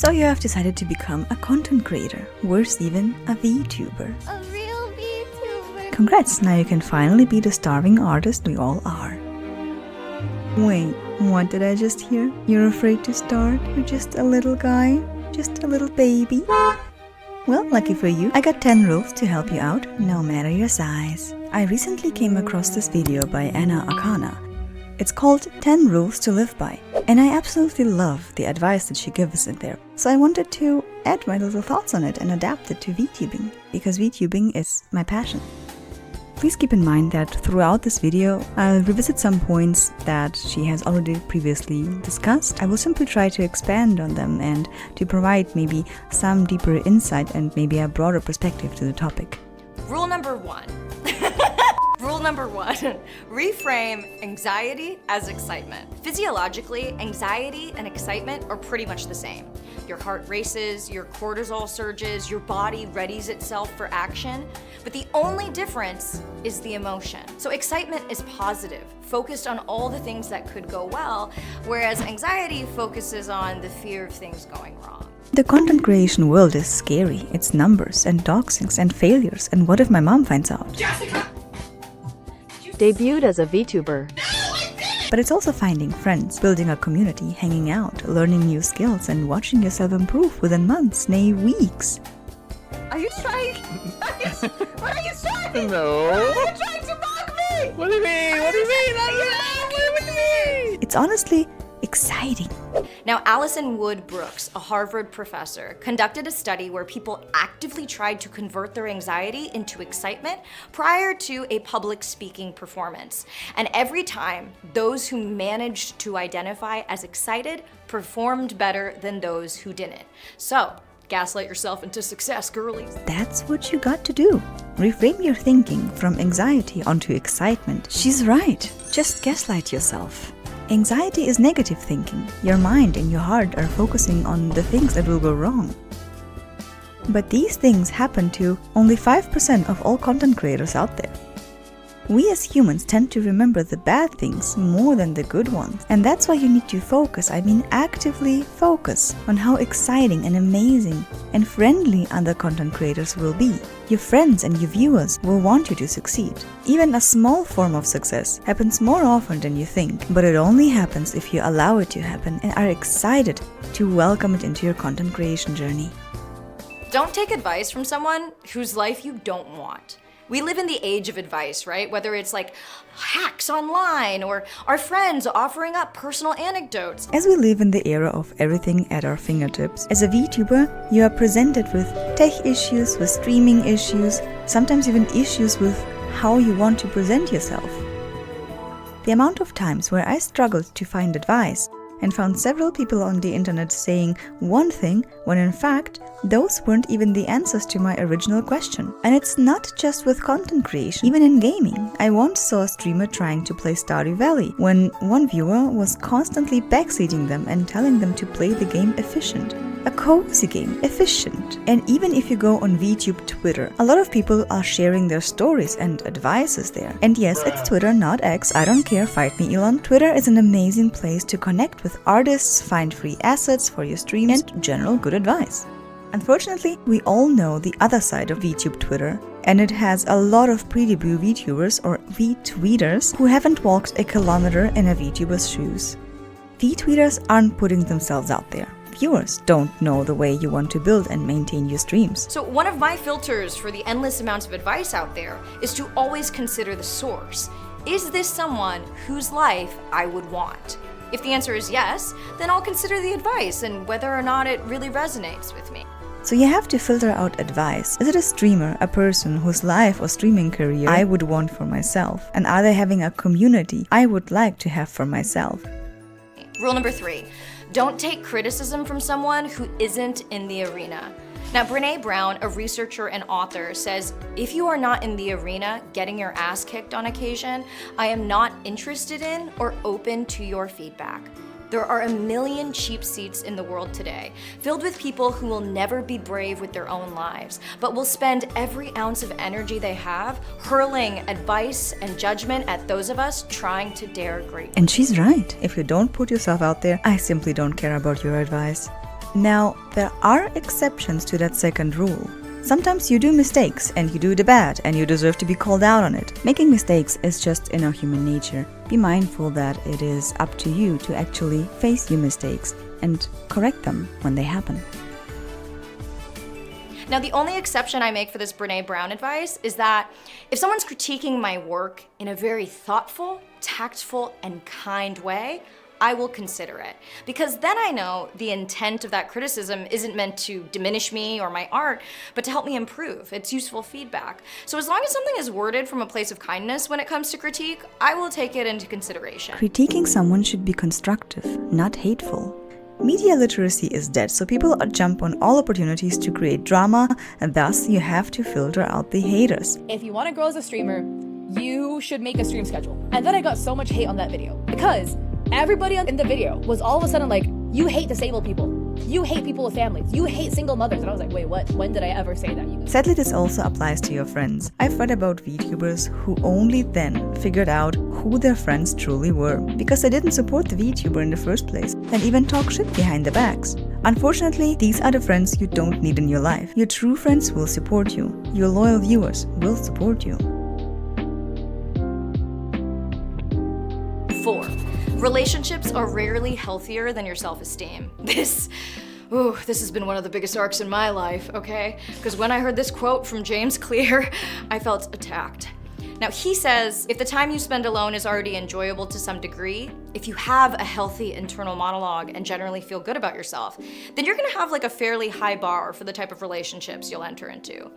So you have decided to become a content creator, worse even, a VTuber. A real VTuber. Congrats, now you can finally be the starving artist we all are. Wait, what did I just hear? You're afraid to start? You're just a little guy? Just a little baby? Well, lucky for you, I got 10 rules to help you out, no matter your size. I recently came across this video by Akana. It's called 10 Rules to Live By, and I absolutely love the advice that she gives in there. So I wanted to add my little thoughts on it and adapt it to VTubing, because VTubing is my passion. Please keep in mind that throughout this video, I'll revisit some points that she has already previously discussed. I will simply try to expand on them and to provide maybe some deeper insight and maybe a broader perspective to the topic. Rule number 1. Rule number 1, reframe anxiety as excitement. Physiologically, anxiety and excitement are pretty much the same. Your heart races, your cortisol surges, your body readies itself for action, but the only difference is the emotion. So excitement is positive, focused on all the things that could go well, whereas anxiety focuses on the fear of things going wrong. The content creation world is scary. It's numbers and doxings and failures, and what if my mom finds out? Jessica! Debuted as a VTuber. But it's also finding friends, building a community, hanging out, learning new skills, and watching yourself improve within months, nay weeks. Are you trying? What are you trying? No. Are you trying to mock me? What do you mean? What do you mean? What do you mean? It's honestly exciting. Now, Alison Wood Brooks, a Harvard professor, conducted a study where people actively tried to convert their anxiety into excitement prior to a public speaking performance. And every time, those who managed to identify as excited performed better than those who didn't. So, gaslight yourself into success, girlies. That's what you got to do. Reframe your thinking from anxiety onto excitement. She's right. Just gaslight yourself. Anxiety is negative thinking. Your mind and your heart are focusing on the things that will go wrong. But these things happen to only 5% of all content creators out there. We as humans tend to remember the bad things more than the good ones. And that's why you need to focus, actively focus on how exciting and amazing and friendly other content creators will be. Your friends and your viewers will want you to succeed. Even a small form of success happens more often than you think, but it only happens if you allow it to happen and are excited to welcome it into your content creation journey. Don't take advice from someone whose life you don't want. We live in the age of advice, right? Whether it's like hacks online or our friends offering up personal anecdotes. As we live in the era of everything at our fingertips, as a VTuber, you are presented with tech issues, with streaming issues, sometimes even issues with how you want to present yourself. The amount of times where I struggled to find advice and found several people on the internet saying one thing when in fact those weren't even the answers to my original question. And it's not just with content creation, even in gaming. I once saw a streamer trying to play Stardew Valley when one viewer was constantly backseating them and telling them to play the game efficient. A cozy game, efficient. And even if you go on VTube Twitter, a lot of people are sharing their stories and advices there. And yes, it's Twitter, not X, I don't care, fight me Elon. Twitter is an amazing place to connect with artists, find free assets for your streams, and general good advice. Unfortunately, we all know the other side of VTube Twitter, and it has a lot of pre-debut VTubers or VTweeters who haven't walked a kilometer in a VTuber's shoes. VTweeters aren't putting themselves out there. Viewers don't know the way you want to build and maintain your streams. So one of my filters for the endless amounts of advice out there is to always consider the source. Is this someone whose life I would want? If the answer is yes, then I'll consider the advice and whether or not it really resonates with me. So you have to filter out advice. Is it a streamer, a person whose life or streaming career I would want for myself? And are they having a community I would like to have for myself? Rule number 3, don't take criticism from someone who isn't in the arena. Now, Brené Brown, a researcher and author, says, if you are not in the arena getting your ass kicked on occasion, I am not interested in or open to your feedback. There are a million cheap seats in the world today, filled with people who will never be brave with their own lives, but will spend every ounce of energy they have hurling advice and judgment at those of us trying to dare greatness. And she's right. If you don't put yourself out there, I simply don't care about your advice. Now, there are exceptions to that second rule. Sometimes you do mistakes and you do the bad and you deserve to be called out on it. Making mistakes is just in our human nature. Be mindful that it is up to you to actually face your mistakes and correct them when they happen. Now, the only exception I make for this Brene Brown advice is that if someone's critiquing my work in a very thoughtful, tactful, and kind way, I will consider it. Because then I know the intent of that criticism isn't meant to diminish me or my art, but to help me improve. It's useful feedback. So as long as something is worded from a place of kindness when it comes to critique, I will take it into consideration. Critiquing someone should be constructive, not hateful. Media literacy is dead, so people jump on all opportunities to create drama, and thus you have to filter out the haters. If you want to grow as a streamer, you should make a stream schedule. And then I got so much hate on that video because everybody in the video was all of a sudden like, you hate disabled people. You hate people with families. You hate single mothers. And I was like, wait, what? When did I ever say that? You guys? Sadly, this also applies to your friends. I've read about VTubers who only then figured out who their friends truly were, because they didn't support the VTuber in the first place, and even talk shit behind their backs. Unfortunately, these are the friends you don't need in your life. Your true friends will support you. Your loyal viewers will support you. 4. Relationships are rarely healthier than your self-esteem. This has been one of the biggest arcs in my life, okay? Because when I heard this quote from James Clear, I felt attacked. Now, he says, if the time you spend alone is already enjoyable to some degree, if you have a healthy internal monologue and generally feel good about yourself, then you're gonna have like a fairly high bar for the type of relationships you'll enter into.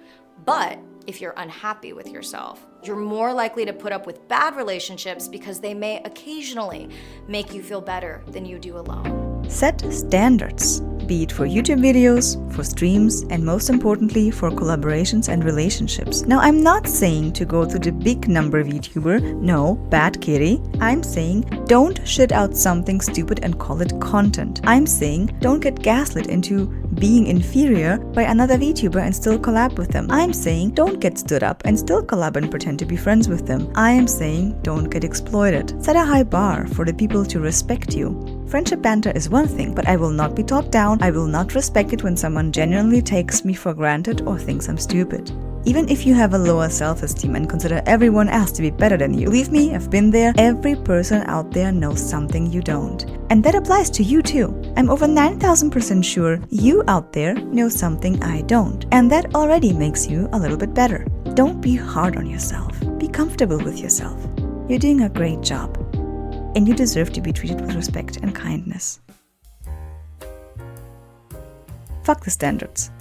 But if you're unhappy with yourself, you're more likely to put up with bad relationships because they may occasionally make you feel better than you do alone. Set standards, be it for YouTube videos, for streams, and most importantly for collaborations and relationships. Now, I'm not saying to go to the big number VTuber, no, bad kitty. I'm saying don't shit out something stupid and call it content. I'm saying don't get gaslit into being inferior by another VTuber and still collab with them. I'm saying don't get stood up and still collab and pretend to be friends with them. I am saying don't get exploited. Set a high bar for the people to respect you. Friendship banter is one thing, but I will not be talked down. I will not respect it when someone genuinely takes me for granted or thinks I'm stupid. Even if you have a lower self-esteem and consider everyone else to be better than you. Believe me, I've been there. Every person out there knows something you don't. And that applies to you too. I'm over 9,000% sure you out there know something I don't. And that already makes you a little bit better. Don't be hard on yourself. Be comfortable with yourself. You're doing a great job. And you deserve to be treated with respect and kindness. Fuck the standards.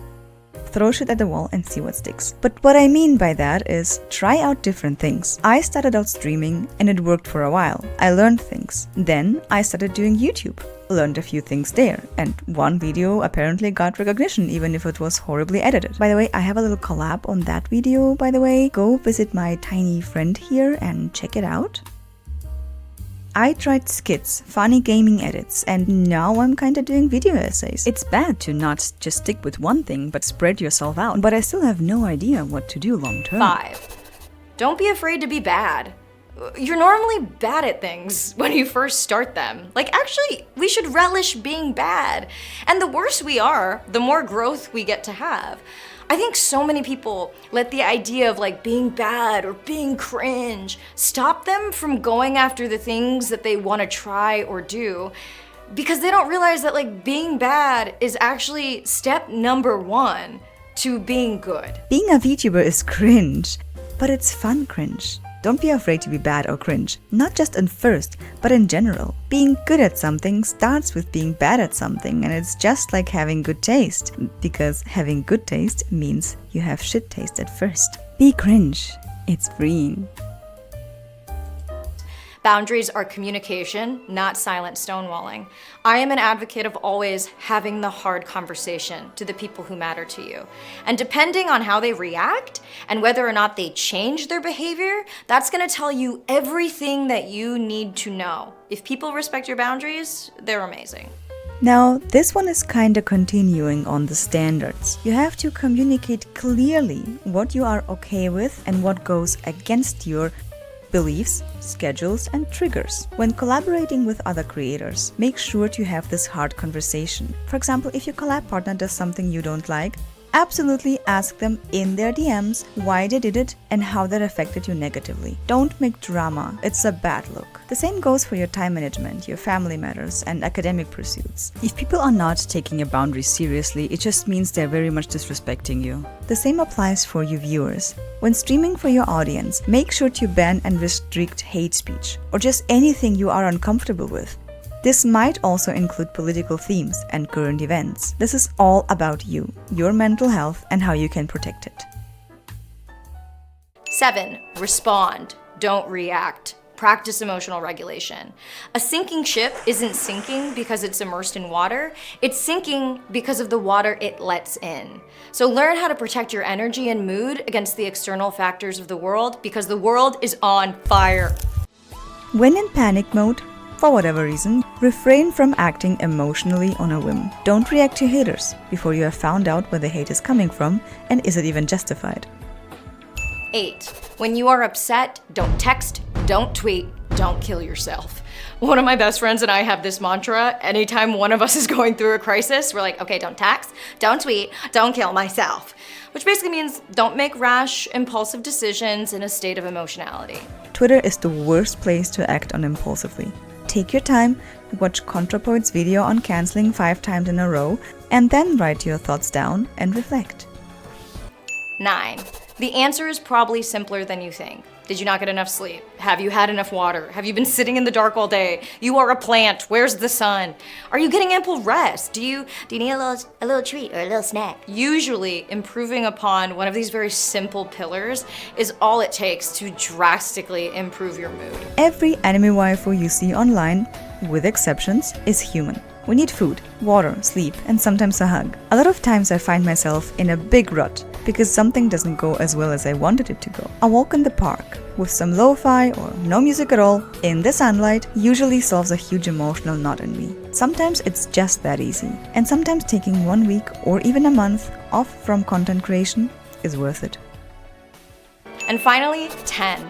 Throw shit at the wall and see what sticks. But what I mean by that is try out different things. I started out streaming and it worked for a while. I learned things. Then I started doing YouTube. Learned a few things there. And one video apparently got recognition even if it was horribly edited. By the way, I have a little collab on that video, by the way. Go visit my tiny friend here and check it out. I tried skits, funny gaming edits, and now I'm kinda doing video essays. It's bad to not just stick with one thing, but spread yourself out. But I still have no idea what to do long term. 5. Don't be afraid to be bad. You're normally bad at things when you first start them. Like, actually, we should relish being bad. And the worse we are, the more growth we get to have. I think so many people let the idea of like being bad or being cringe stop them from going after the things that they want to try or do, because they don't realize that like being bad is actually step number 1 to being good. Being a VTuber is cringe, but it's fun cringe. Don't be afraid to be bad or cringe, not just in first, but in general. Being good at something starts with being bad at something, and it's just like having good taste, because having good taste means you have shit taste at first. Be cringe. It's freeing. Boundaries are communication, not silent stonewalling. I am an advocate of always having the hard conversation to the people who matter to you. And depending on how they react and whether or not they change their behavior, that's gonna tell you everything that you need to know. If people respect your boundaries, they're amazing. Now, this one is kinda continuing on the standards. You have to communicate clearly what you are okay with and what goes against your beliefs, schedules, and triggers. When collaborating with other creators, make sure to have this hard conversation. For example, if your collab partner does something you don't like, absolutely ask them in their DMs why they did it and how that affected you negatively. Don't make drama, it's a bad look. The same goes for your time management, your family matters, and academic pursuits. If people are not taking your boundaries seriously, it just means they're very much disrespecting you. The same applies for you viewers. When streaming for your audience, make sure to ban and restrict hate speech, or just anything you are uncomfortable with. This might also include political themes and current events. This is all about you, your mental health, and how you can protect it. 7. Respond. Don't react. Practice emotional regulation. A sinking ship isn't sinking because it's immersed in water. It's sinking because of the water it lets in. So learn how to protect your energy and mood against the external factors of the world, because the world is on fire. When in panic mode, for whatever reason, refrain from acting emotionally on a whim. Don't react to haters before you have found out where the hate is coming from and is it even justified. 8. When you are upset, don't text, don't tweet, don't kill yourself. One of my best friends and I have this mantra. Anytime one of us is going through a crisis, we're like, okay, don't text, don't tweet, don't kill myself. Which basically means don't make rash, impulsive decisions in a state of emotionality. Twitter is the worst place to act on impulsively. Take your time, watch ContraPoint's video on canceling 5 times in a row, and then write your thoughts down and reflect. 9. The answer is probably simpler than you think. Did you not get enough sleep? Have you had enough water? Have you been sitting in the dark all day? You are a plant. Where's the sun? Are you getting ample rest? Do you need a little treat or a little snack? Usually, improving upon one of these very simple pillars is all it takes to drastically improve your mood. Every anime waifu you see online, with exceptions, is human. We need food, water, sleep, and sometimes a hug. A lot of times I find myself in a big rut because something doesn't go as well as I wanted it to go. A walk in the park with some lo-fi or no music at all in the sunlight usually solves a huge emotional knot in me. Sometimes it's just that easy, and sometimes taking 1 week or even a month off from content creation is worth it. And finally, 10.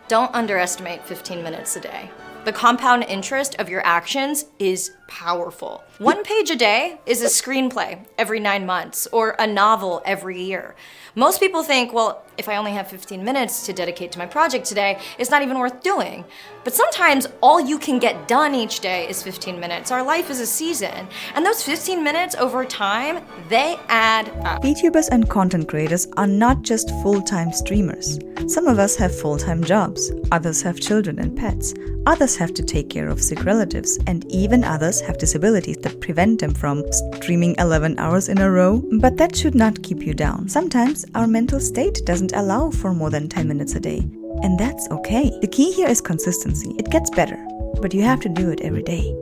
Don't underestimate 15 minutes a day. The compound interest of your actions is powerful. 1 page a day is a screenplay every 9 months, or a novel every year. Most people think, well, if I only have 15 minutes to dedicate to my project today, it's not even worth doing. But sometimes all you can get done each day is 15 minutes. Our life is a season, and those 15 minutes over time, they add up. VTubers and content creators are not just full-time streamers. Some of us have full-time jobs, others have children and pets, others have to take care of sick relatives, and even others have disabilities that prevent them from streaming 11 hours in a row. But that should not keep you down. Sometimes our mental state doesn't allow for more than 10 minutes a day. And that's okay. The key here is consistency. It gets better, but you have to do it every day.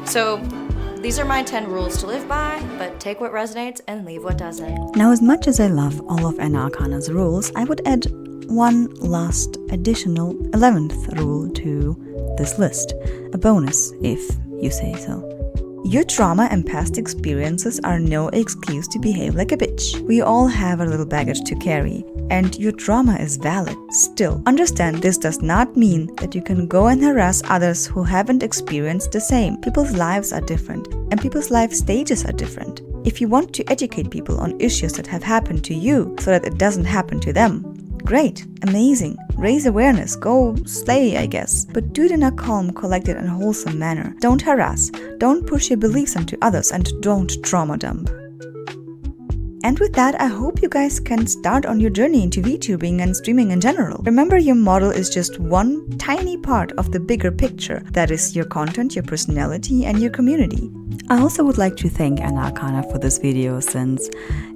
So, these are my 10 rules to live by, but take what resonates and leave what doesn't. Now, as much as I love all of Anna Akana's rules, I would add one last additional 11th rule to this list. A bonus, if you say so. Your trauma and past experiences are no excuse to behave like a bitch. We all have a little baggage to carry, and your trauma is valid. Still, understand this does not mean that you can go and harass others who haven't experienced the same. People's lives are different, and people's life stages are different. If you want to educate people on issues that have happened to you so that it doesn't happen to them, great, amazing, raise awareness, go slay, I guess. But do it in a calm, collected and wholesome manner. Don't harass, don't push your beliefs onto others, and don't trauma dump. And with that, I hope you guys can start on your journey into VTubing and streaming in general. Remember, your model is just one tiny part of the bigger picture. That is your content, your personality, and your community. I also would like to thank Anna Akana for this video, since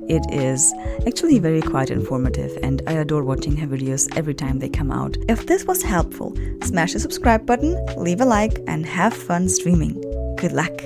it is actually very quite informative and I adore watching her videos every time they come out. If this was helpful, smash the subscribe button, leave a like, and have fun streaming. Good luck!